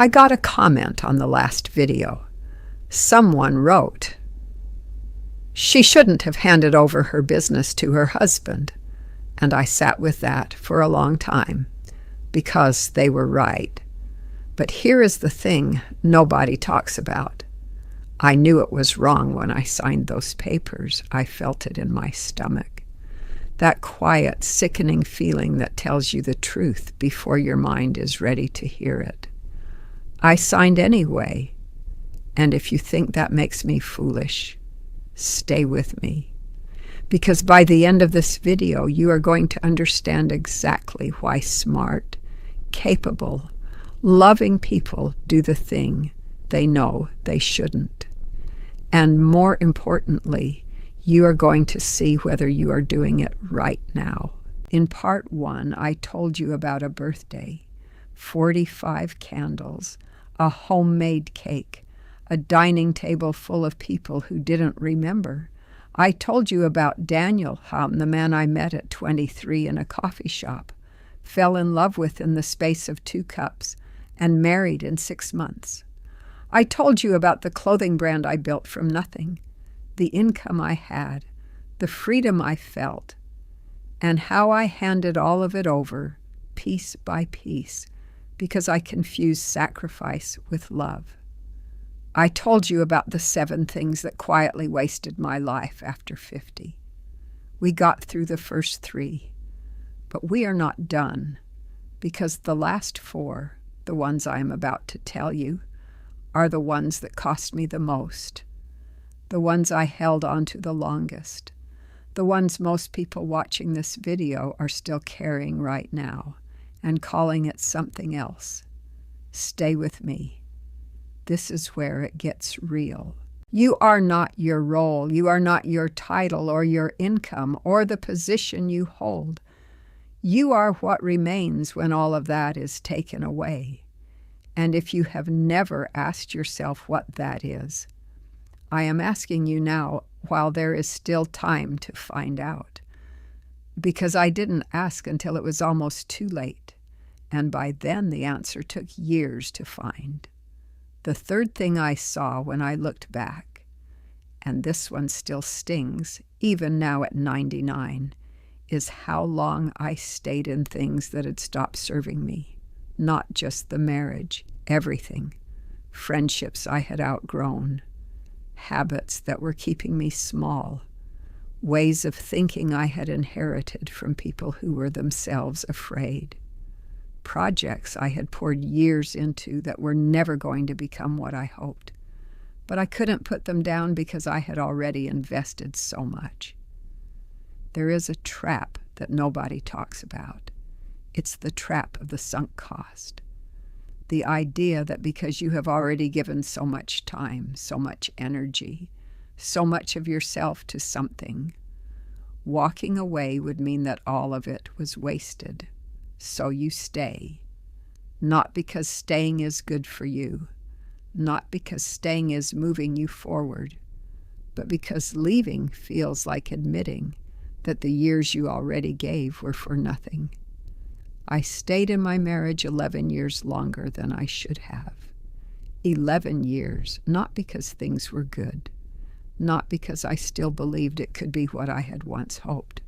I got a comment on the last video. Someone wrote, "She shouldn't have handed over her business to her husband." And I sat with that for a long time, because they were right. But here is the thing nobody talks about. I knew it was wrong when I signed those papers. I felt it in my stomach. That quiet, sickening feeling that tells you the truth before your mind is ready to hear it. I signed anyway, and if you think that makes me foolish, stay with me. Because by the end of this video, you are going to understand exactly why smart, capable, loving people do the thing they know they shouldn't. And more importantly, you are going to see whether you are doing it right now. In part 1, I told you about a birthday, 45 candles, a homemade cake, a dining table full of people who didn't remember. I told you about Daniel, the man I met at 23 in a coffee shop, fell in love with in the space of 2 cups, and married in 6 months. I told you about the clothing brand I built from nothing, the income I had, the freedom I felt, and how I handed all of it over, piece by piece, because I confused sacrifice with love. I told you about the 7 things that quietly wasted my life after 50. We got through the first 3, but we are not done, because the last 4, the ones I am about to tell you, are the ones that cost me the most, the ones I held on to the longest, the ones most people watching this video are still carrying right now and calling it something else. Stay with me. This is where it gets real. You are not your role. You are not your title or your income or the position you hold. You are what remains when all of that is taken away. And if you have never asked yourself what that is, I am asking you now while there is still time to find out. Because I didn't ask until it was almost too late, and by then the answer took years to find. The third thing I saw when I looked back, and this one still stings, even now at 99, is how long I stayed in things that had stopped serving me. Not just the marriage, everything. Friendships I had outgrown. Habits that were keeping me small. Ways of thinking I had inherited from people who were themselves afraid. Projects I had poured years into that were never going to become what I hoped. But I couldn't put them down because I had already invested so much. There is a trap that nobody talks about. It's the trap of the sunk cost. The idea that because you have already given so much time, so much energy, so much of yourself to something, walking away would mean that all of it was wasted. So you stay. Not because staying is good for you, not because staying is moving you forward, but because leaving feels like admitting that the years you already gave were for nothing. I stayed in my marriage 11 years longer than I should have. 11 years, not because things were good, not because I still believed it could be what I had once hoped,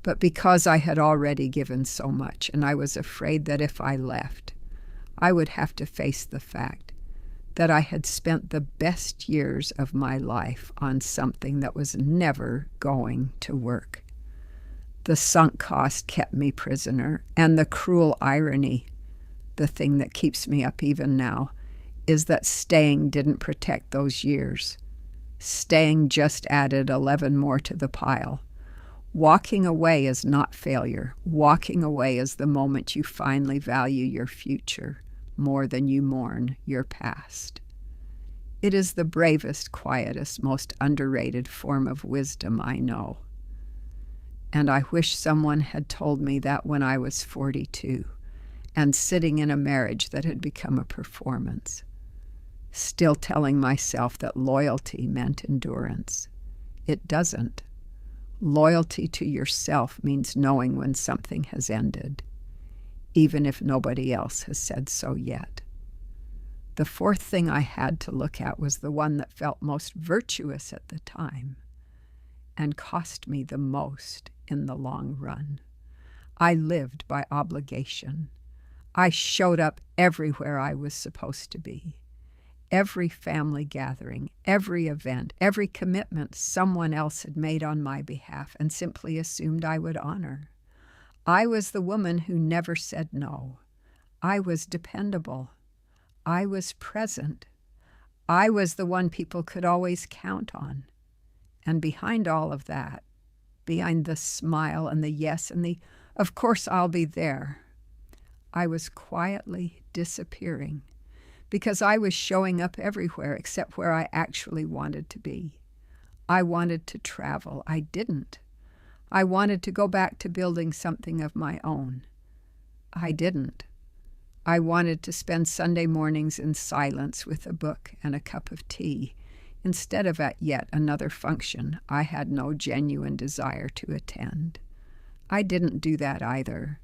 but because I had already given so much, and I was afraid that if I left, I would have to face the fact that I had spent the best years of my life on something that was never going to work. The sunk cost kept me prisoner, and the cruel irony, the thing that keeps me up even now, is that staying didn't protect those years. Staying just added 11 more to the pile. Walking away is not failure. Walking away is the moment you finally value your future more than you mourn your past. It is the bravest, quietest, most underrated form of wisdom I know. And I wish someone had told me that when I was 42 and sitting in a marriage that had become a performance, still telling myself that loyalty meant endurance. It doesn't. Loyalty to yourself means knowing when something has ended, even if nobody else has said so yet. The fourth thing I had to look at was the one that felt most virtuous at the time and cost me the most in the long run. I lived by obligation. I showed up everywhere I was supposed to be. Every family gathering, every event, every commitment someone else had made on my behalf and simply assumed I would honor. I was the woman who never said no. I was dependable. I was present. I was the one people could always count on. And behind all of that, behind the smile and the yes and the, of course I'll be there, I was quietly disappearing because I was showing up everywhere except where I actually wanted to be. I wanted to travel. I didn't. I wanted to go back to building something of my own. I didn't. I wanted to spend Sunday mornings in silence with a book and a cup of tea instead of at yet another function I had no genuine desire to attend. I didn't do that either.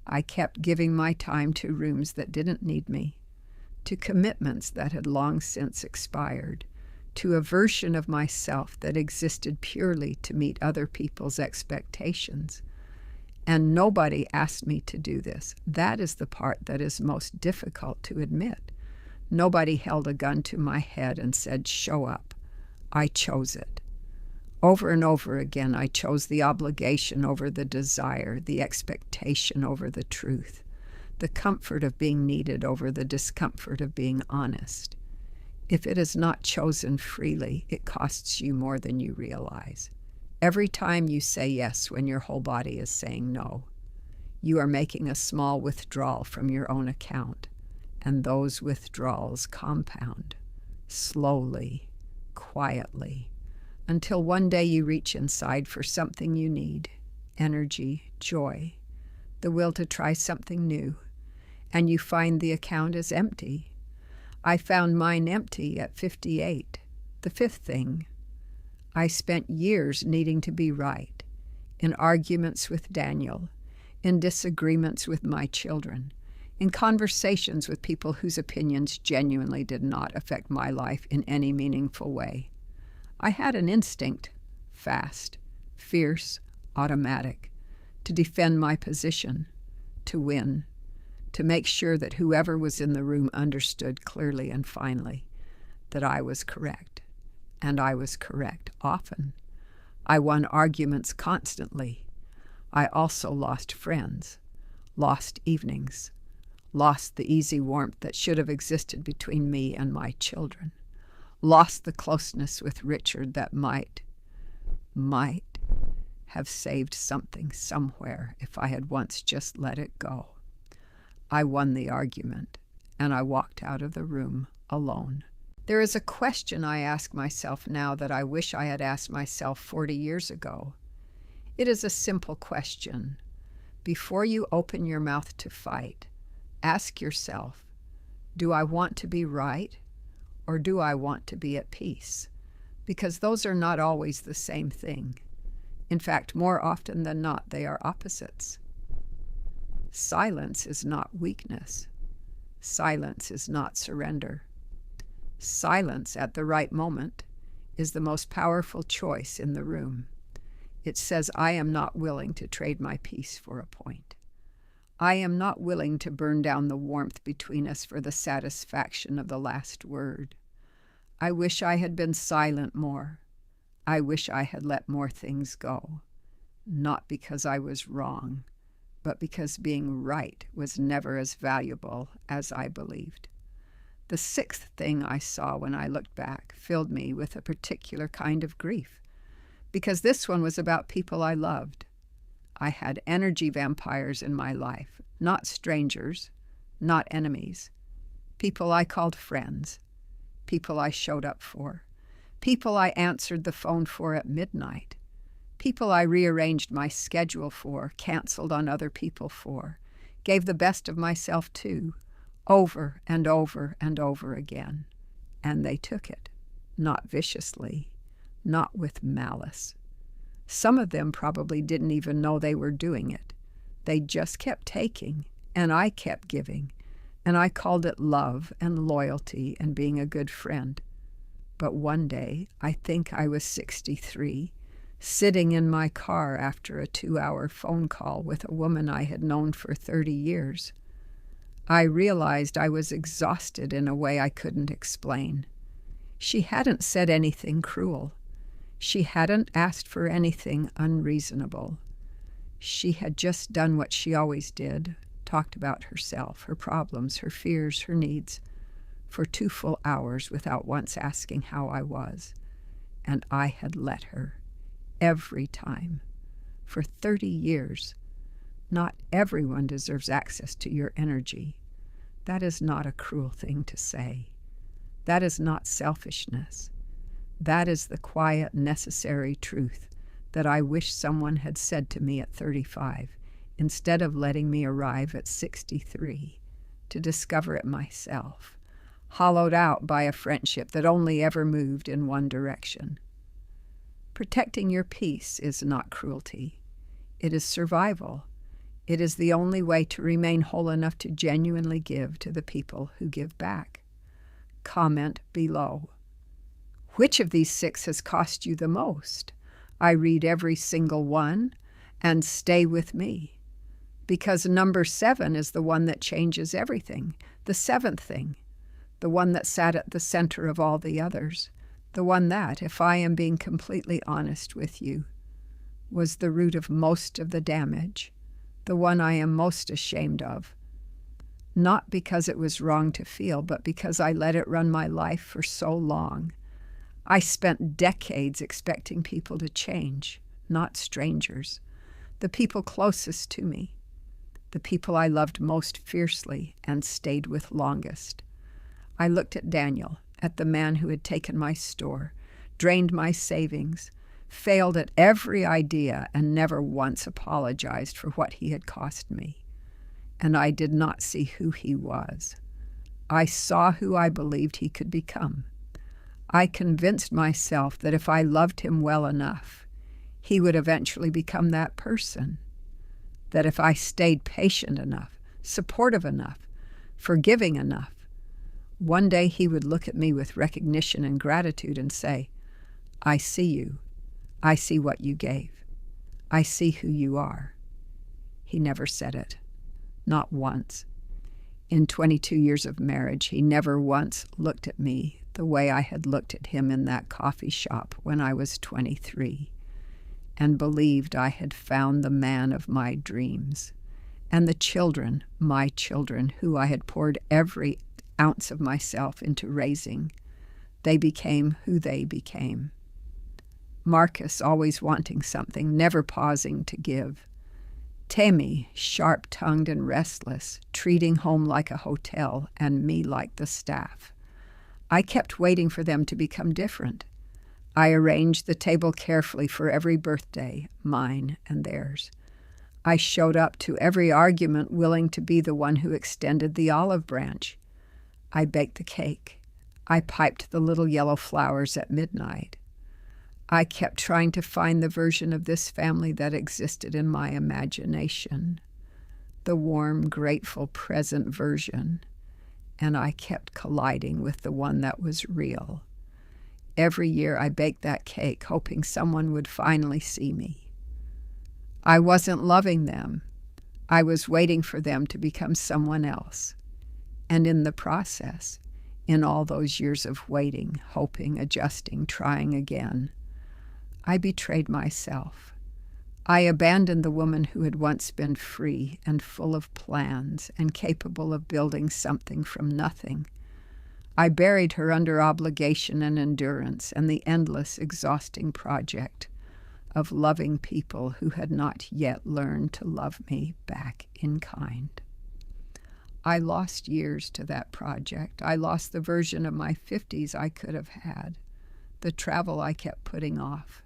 I kept giving my time to rooms that didn't need me, to commitments that had long since expired, to a version of myself that existed purely to meet other people's expectations. And nobody asked me to do this. That is the part that is most difficult to admit. Nobody held a gun to my head and said, "Show up." I chose it. Over and over again, I chose the obligation over the desire, the expectation over the truth, the comfort of being needed over the discomfort of being honest. If it is not chosen freely, it costs you more than you realize. Every time you say yes when your whole body is saying no, you are making a small withdrawal from your own account, and those withdrawals compound, slowly, quietly, until one day you reach inside for something you need, energy, joy, the will to try something new, and you find the account is empty. I found mine empty at 58. The fifth thing, I spent years needing to be right, in arguments with Daniel, in disagreements with my children, in conversations with people whose opinions genuinely did not affect my life in any meaningful way. I had an instinct, fast, fierce, automatic, to defend my position, to win, to make sure that whoever was in the room understood clearly and finally that I was correct. And I was correct often. I won arguments constantly. I also lost friends, lost evenings, lost the easy warmth that should have existed between me and my children, lost the closeness with Richard that might have saved something somewhere if I had once just let it go. I won the argument, and I walked out of the room alone. There is a question I ask myself now that I wish I had asked myself 40 years ago. It is a simple question. Before you open your mouth to fight, ask yourself, do I want to be right or do I want to be at peace? Because those are not always the same thing. In fact, more often than not, they are opposites. Silence is not weakness. Silence is not surrender. Silence at the right moment is the most powerful choice in the room. It says, I am not willing to trade my peace for a point. I am not willing to burn down the warmth between us for the satisfaction of the last word. I wish I had been silent more. I wish I had let more things go. Not because I was wrong, but because being right was never as valuable as I believed. The sixth thing I saw when I looked back filled me with a particular kind of grief, because this one was about people I loved. I had energy vampires in my life, not strangers, not enemies, people I called friends, people I showed up for, people I answered the phone for at midnight, people I rearranged my schedule for, canceled on other people for, gave the best of myself to, over and over and over again. And they took it, not viciously, not with malice. Some of them probably didn't even know they were doing it. They just kept taking, and I kept giving, and I called it love and loyalty and being a good friend. But one day, I think I was 63, sitting in my car after a 2-hour phone call with a woman I had known for 30 years. I realized I was exhausted in a way I couldn't explain. She hadn't said anything cruel. She hadn't asked for anything unreasonable. She had just done what she always did, talked about herself, her problems, her fears, her needs, for 2 full hours without once asking how I was. And I had let her, every time, for 30 years. Not everyone deserves access to your energy. That is not a cruel thing to say. That is not selfishness. That is the quiet, necessary truth that I wish someone had said to me at 35, instead of letting me arrive at 63 to discover it myself, hollowed out by a friendship that only ever moved in one direction. Protecting your peace is not cruelty. It is survival. It is the only way to remain whole enough to genuinely give to the people who give back. Comment below. Which of these 6 has cost you the most? I read every single one, and stay with me. Because number 7 is the one that changes everything, the 7th thing, the one that sat at the center of all the others, the one that, if I am being completely honest with you, was the root of most of the damage, the one I am most ashamed of. Not because it was wrong to feel, but because I let it run my life for so long. I spent decades expecting people to change, not strangers, the people closest to me, the people I loved most fiercely and stayed with longest. I looked at Daniel, at the man who had taken my store, drained my savings, failed at every idea, and never once apologized for what he had cost me. And I did not see who he was. I saw who I believed he could become. I convinced myself that if I loved him well enough, he would eventually become that person. That if I stayed patient enough, supportive enough, forgiving enough, one day he would look at me with recognition and gratitude and say, I see you. I see what you gave. I see who you are. He never said it. Not once. In 22 years of marriage, he never once looked at me the way I had looked at him in that coffee shop when I was 23, and believed I had found the man of my dreams, and the children, my children, who I had poured every ounce of myself into raising. They became who they became. Marcus always wanting something, never pausing to give. Temi, sharp-tongued and restless, treating home like a hotel and me like the staff. I kept waiting for them to become different. I arranged the table carefully for every birthday, mine and theirs. I showed up to every argument willing to be the one who extended the olive branch. I baked the cake. I piped the little yellow flowers at midnight. I kept trying to find the version of this family that existed in my imagination, the warm, grateful, present version, and I kept colliding with the one that was real. Every year I baked that cake, hoping someone would finally see me. I wasn't loving them. I was waiting for them to become someone else. And in the process, in all those years of waiting, hoping, adjusting, trying again, I betrayed myself. I abandoned the woman who had once been free and full of plans and capable of building something from nothing. I buried her under obligation and endurance and the endless, exhausting project of loving people who had not yet learned to love me back in kind. I lost years to that project. I lost the version of my 50s I could have had, the travel I kept putting off,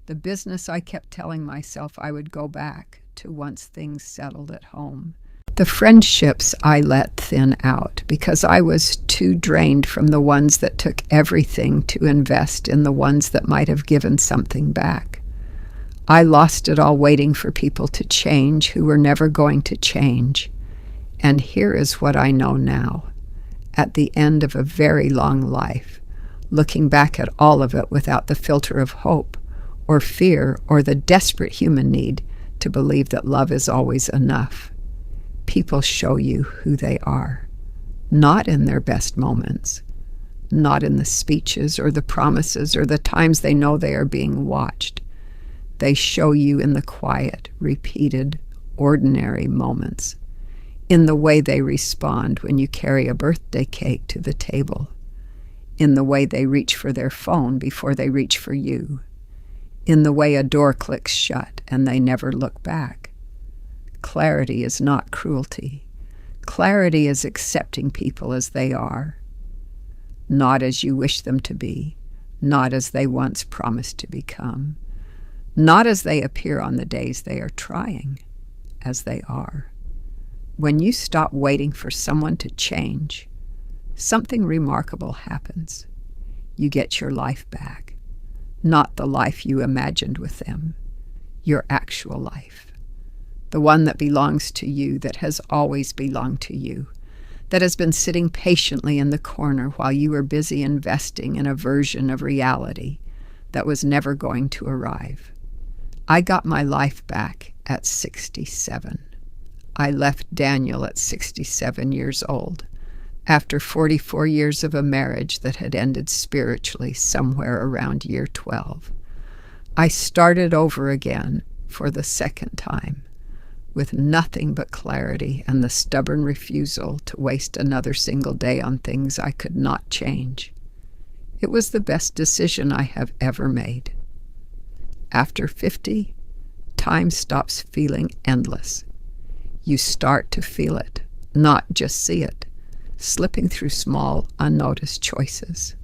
the business I kept telling myself I would go back to once things settled at home, the friendships I let thin out because I was too drained from the ones that took everything to invest in the ones that might have given something back. I lost it all waiting for people to change who were never going to change, And here is what I know now, at the end of a very long life, looking back at all of it without the filter of hope or fear or the desperate human need to believe that love is always enough. People show you who they are, not in their best moments, not in the speeches or the promises or the times they know they are being watched. They show you in the quiet, repeated, ordinary moments, in the way they respond when you carry a birthday cake to the table, in the way they reach for their phone before they reach for you, in the way a door clicks shut and they never look back. Clarity is not cruelty. Clarity is accepting people as they are, not as you wish them to be, not as they once promised to become, not as they appear on the days they are trying, as they are. When you stop waiting for someone to change, something remarkable happens. You get your life back, not the life you imagined with them, your actual life, the one that belongs to you, that has always belonged to you, that has been sitting patiently in the corner while you were busy investing in a version of reality that was never going to arrive. I got my life back at 67. I left Daniel at 67 years old, after 44 years of a marriage that had ended spiritually somewhere around year 12. I started over again for the second time, with nothing but clarity and the stubborn refusal to waste another single day on things I could not change. It was the best decision I have ever made. After 50, time stops feeling endless. You start to feel it, not just see it, slipping through small, unnoticed choices.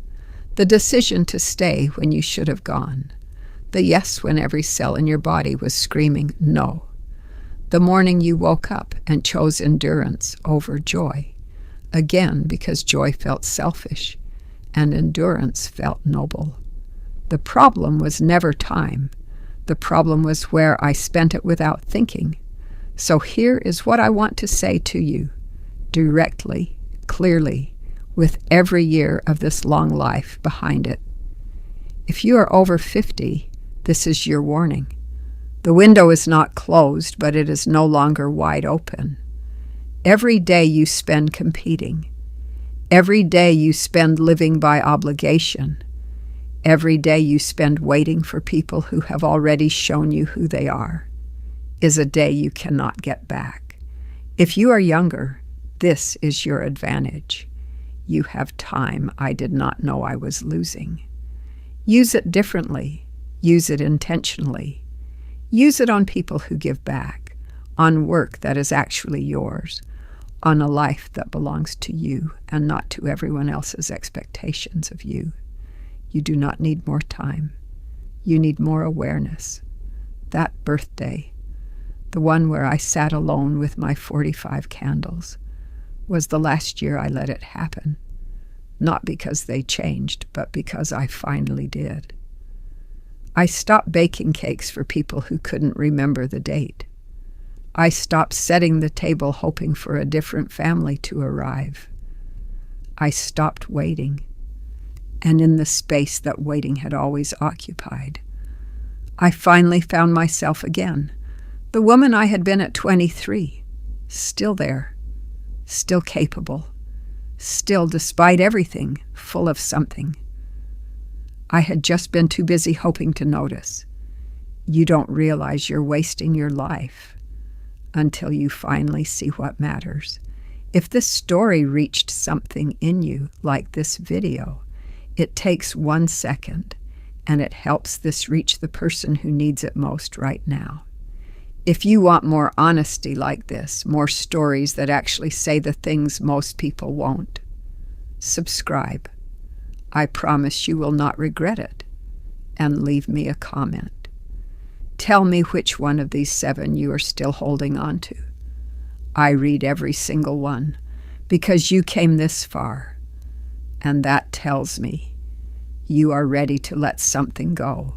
The decision to stay when you should have gone. The yes when every cell in your body was screaming no. The morning you woke up and chose endurance over joy, again because joy felt selfish and endurance felt noble. The problem was never time. The problem was where I spent it without thinking. So here is what I want to say to you, directly, clearly, with every year of this long life behind it. If you are over 50, this is your warning. The window is not closed, but it is no longer wide open. Every day you spend competing. Every day you spend living by obligation. Every day you spend waiting for people who have already shown you who they are is a day you cannot get back. If you are younger, this is your advantage. You have time I did not know I was losing. Use it differently. Use it intentionally. Use it on people who give back, on work that is actually yours, on a life that belongs to you and not to everyone else's expectations of you. You do not need more time. You need more awareness. That birthday, the one where I sat alone with my 45 candles, was the last year I let it happen. Not because they changed, but because I finally did. I stopped baking cakes for people who couldn't remember the date. I stopped setting the table hoping for a different family to arrive. I stopped waiting, and in the space that waiting had always occupied, I finally found myself again, the woman I had been at 23, still there, still capable, still, despite everything, full of something. I had just been too busy hoping to notice. You don't realize you're wasting your life until you finally see what matters. If this story reached something in you, like this video, it takes 1 second, and it helps this reach the person who needs it most right now. If you want more honesty like this, more stories that actually say the things most people won't, subscribe. I promise you will not regret it. And leave me a comment. Tell me which one of these 7 you are still holding on to. I read every single one because you came this far, and that tells me you are ready to let something go.